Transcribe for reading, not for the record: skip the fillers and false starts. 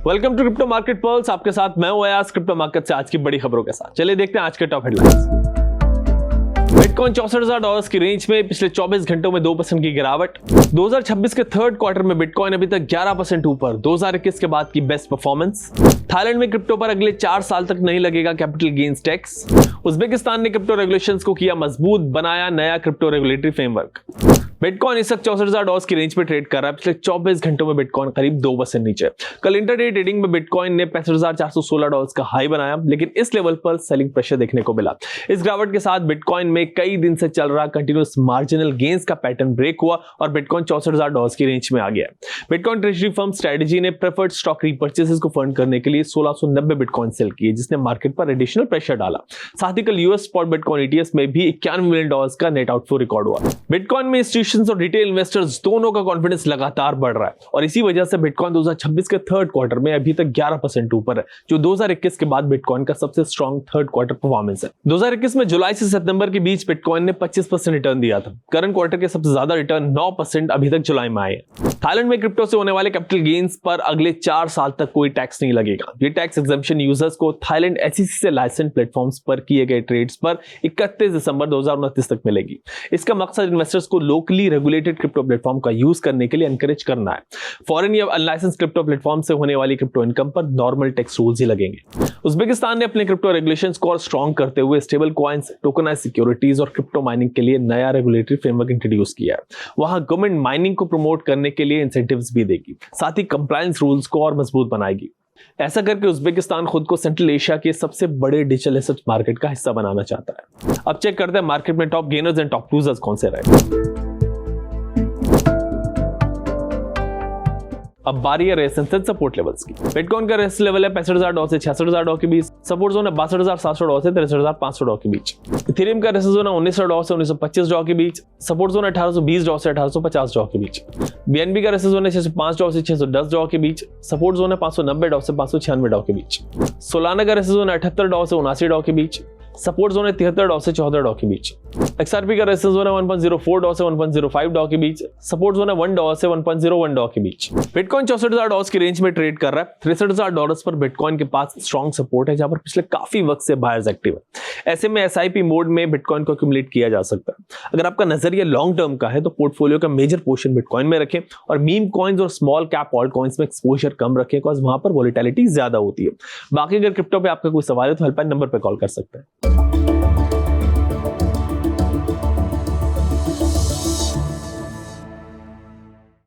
Welcome to crypto market pulse. आपके साथ मैं हूं अयाज, क्रिप्टो मार्केट से आज की बड़ी खबरों के साथ। चलिए देखते हैं आज के टॉप हेडलाइंस। बिटकॉइन $64,000 की रेंज में पिछले 24 घंटों में 2% की गिरावट। 2026 के थर्ड क्वार्टर में बिटकॉइन अभी तक 11% ऊपर, 2021 के बाद की बेस्ट परफॉर्मेंस। थाईलैंड में क्रिप्टो पर अगले 4 साल तक नहीं लगेगा कैपिटल गेन्स टैक्स। उज्बेकिस्तान ने क्रिप्टो रेगुलेशंस को किया मजबूत, बनाया नया क्रिप्टो रेगुलेटरी फ्रेमवर्क। बिटकॉइन इस वक्त $64,000 की रेंज पे ट्रेड कर रहा है। पिछले 24 घंटों में बिटकॉइन करीब 2% नीचे। कल इंटरडे ट्रेडिंग में बिटकॉइन ने $65,416 का हाई बनाया, लेकिन इस लेवल पर सेलिंग प्रेशर देखने को मिला। इस गिरावट के साथ बिटकॉइन में कई दिन से चल रहा कंटिन्यूअस मार्जिनल गेन्स का पैटर्न ब्रेक हुआ और बिटकॉइन $64,000 की रेंज में आ गया। बिटकॉइन ट्रेजरी फर्म स्ट्रेटजी ने प्रेफर्ड स्टॉक रीपर्चेसेस को फंड करने के लिए 1690 बिटकॉइन सेल किए, जिसने मार्केट पर एडिशनल प्रेशर डाला। साथ ही कल यूएस स्पॉट बिटकॉइन ईटीएफ में भी $91 मिलियन का नेट आउटफ्लो रिकॉर्ड हुआ। बिटकॉइन में इंस्टीट्यूशंस और रिटेल इन्वेस्टर्स दोनों का कॉन्फिडेंस लगातार बढ़ रहा है और इसी वजह से बिटकॉइन 2026 के थर्ड क्वार्टर में अभी तक 11% ऊपर है, जो 2021 के बाद बिटकॉइन का सबसे स्ट्रॉन्ग थर्ड क्वार्टर परफॉर्मेंस है। 2021 में जुलाई से सितंबर के बीच बिटकॉइन ने 25% रिटर्न दिया था। करंट क्वार्टर के सबसे ज्यादा रिटर्न 9% अभी तक जुलाई में आए हैं। थाईलैंड में क्रिप्टो से होने वाले कैपिटल गेन्स पर अगले 4 साल तक कोई टैक्स नहीं लगेगा। ये टैक्स एग्जम्पशन यूजर्स को थाईलैंड एसईसी से लाइसेंस प्लेटफॉर्म्स पर किए गए ट्रेड्स पर 31 दिसंबर 2029 तक मिलेगी। इसका मकसद इन्वेस्टर्स को लोकली रेगुलेटेड क्रिप्टो प्लेटफॉर्म का यूज करने के लिए एनकरेज करना है। फॉरेन या अनलाइसेंस क्रिप्टो प्लेटफॉर्म से होने वाली क्रिप्टो इनकम पर नॉर्मल टैक्स रूल्स ही लगेंगे। उज्बेकिस्तान ने अपने क्रिप्टो रेगुलेशंस को और स्ट्रॉन्ग करते हुए स्टेबल कॉइंस, टोकनाइज्ड सिक्योरिटीज और क्रिप्टो माइनिंग के लिए नया रेगुलेटरी फ्रेमवर्क इंट्रोड्यूस किया है। वहां गवर्नमेंट माइनिंग को प्रमोट करने के लिए इंसेंटिव्स भी देगी, साथ ही कंप्लायंस रूल्स को और मजबूत बनाएगी। ऐसा करके उज्बेकिस्तान खुद को सेंट्रल एशिया के सबसे बड़े डिजिटल एसेट मार्केट का हिस्सा बनाना चाहता है। अब चेक करते हैं मार्केट में top gainers and top losers कौन से रहे। अब बारी है रेजिस्टेंस सपोर्ट लेवल्स की। बिटकॉइन का रेजिस्टेंस लेवल है $65,000 से $66,000 के बीच। सपोर्ट जोन है $62,700 से $63,500 के बीच। इथेरियम का रेजिस्टेंस जोन है $19,000 से $1925 के बीच। सपोर्ट जोन है $1820 से $1850 के बीच। बीएनबी का रेजिस्टेंस जोन है $605 से $610 के बीच। सपोर्ट जोन है $590 से $596 के बीच। सोलाना का रेजिस्टेंस जोन है $78 से $79 के बीच। सपोर्ट जोन है $73 से $74 के बीच। XRP का रेजिस्टेंस जोन है $1.04 से $1.05 के बीच। सपोर्ट जोन है $1 से $1.01 के बीच। बिटकॉइन $64,000 की रेंज में ट्रेड कर रहा है। $63,000 पर बिटकॉइन के पास स्ट्रॉन्ग सपोर्ट है, जहां पर पिछले काफी वक्त से बायर्स एक्टिव है। ऐसे में SIP मोड में बिटकॉइन को एक्यूमुलेट किया जा सकता है। अगर आपका नजरिया लॉन्ग टर्म का है तो पोर्टफोलियो का मेजर पोर्शन बिटकॉइन में रखें और मीम कॉइन्स और स्मॉल कैप ऑल्ट कॉइन्स में एक्सपोजर कम रखें, बिकॉज़ वहां पर वोलेटिलिटी ज्यादा होती है। बाकी अगर क्रिप्टो पे आपका कोई सवाल है तो हेल्पलाइन नंबर पे कॉल कर सकते हैं।